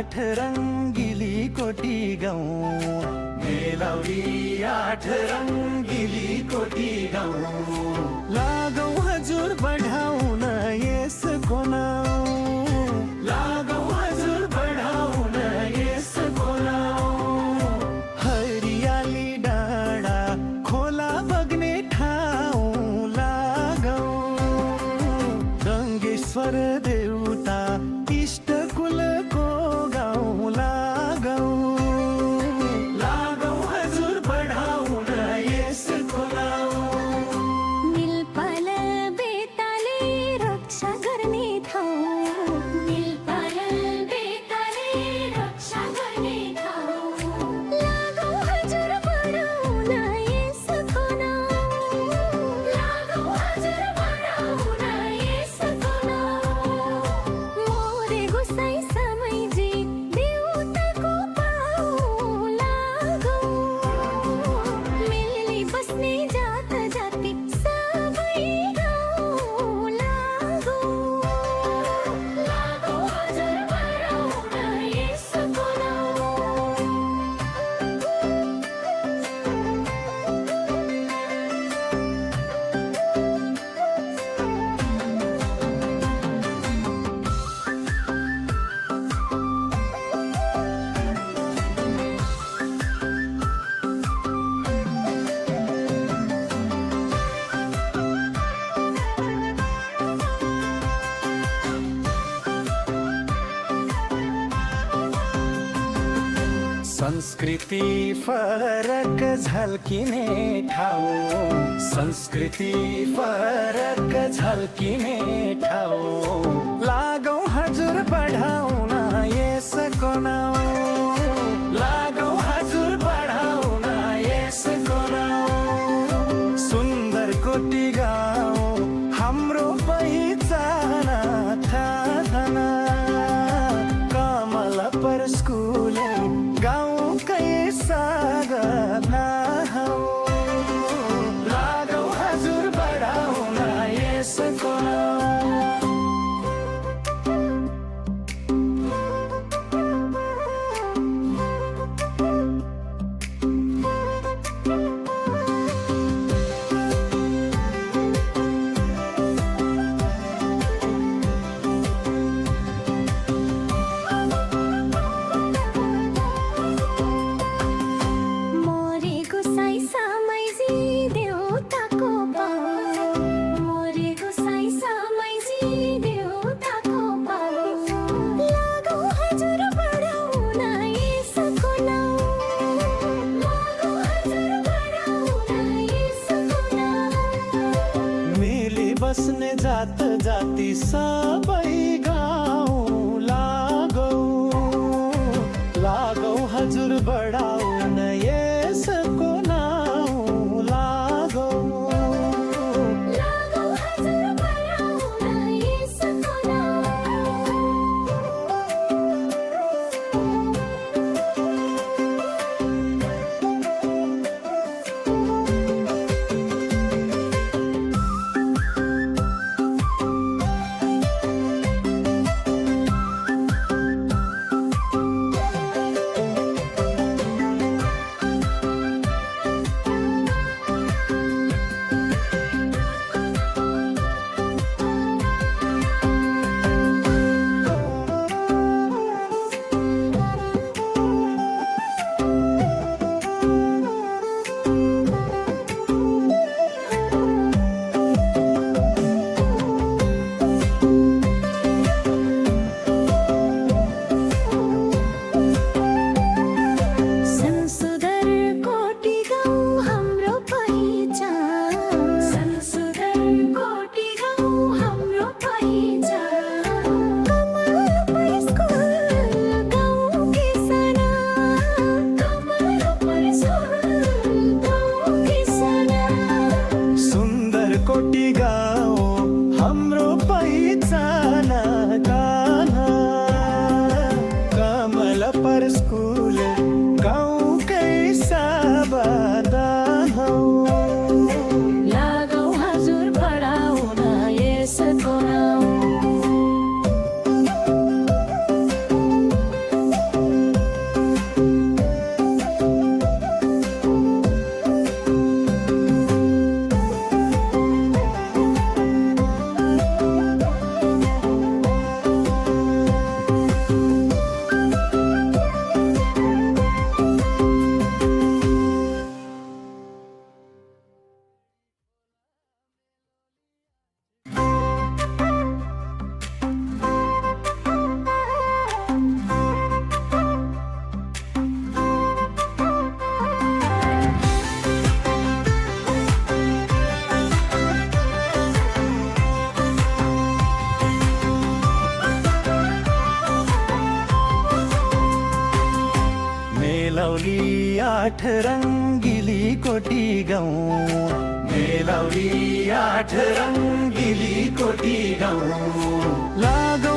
आठ रङ्गिली कोटी गाउँ, मेलाउरी आठ रङ्गिली कोटी गाउँ। लागौँ हजुर बढाउन यसको नाउँ, लागौँ हजुर बढाउन यसको नाउँ। हरियाली डाँडा खोला बग्ने ठाउँ लागौँ, रङ्गेश्वर देउता इष्ट कुलको गाउँ लागौँ। लागौँ हजुर बढाउन यसको नाउँ। मिलपाल बेताले रक्षा गर्ने ठाउँ, मिलपाल बेताले रक्षा गर्ने ठाउँ। लागौँ हजुर बढाउन यसको नाउँ, लागौँ हजुर बढाउन यसको नाउँ। मोरे गोसाई समैजी देउताको पाउ लागौँ, मिली बस्ने जात जाति सबै गाउँ लागौँ। लागौँ हजुर बढाउन यसको नाउँ। संस्कृति फरक झल्किने ठाउँ, संस्कृति फरक झल्किने ठाउँ। लागौँ हजुर बढाउन यसको नाउँ, लागौँ हजुर बढाउन यसको नाउँ। सुन्दर कोटी गाउँ हाम्रो पहिचान थाहा, कमल पर स्कुल गाउँकै सागरना हौ। लागौँ हजुर बढाउन यसको नाउँ। मोरे गोसाई समैजी देउताको पाउ, मोरे गोसाई समैजी देउताको पाउ। लागौँ हजुर बढाउन यसको नाउँ, लागौँ हजुर बढाउन यसको नाउँ। मिली बस्ने जात जाति सबै गाउँ लागौँ, लागौँ हजुर बढाउन यसको नाउँ लागौँ। लागौँ हजुर बढाउन यसको नाउँ। संसुदर कोटी गाउँ हाम्रो पहिचान, संसुदर कोटी गाउँ हाम्रो पहिचान। कमल पर स्कुल गाउँकै सना, कमल पर स्कुल गाउँकै सना। सुन्दर कोटी गाउँ हाम्रो पहिचान गाना, कमल पर स्कुल गाउँकै साबदान हौ। लागौँ हजुर बढाउन यसको नाउँ। आठ रङ्गिली कोटी गाउँ मेलौली आठ रङ्गिली कोटी गाउँ लागौ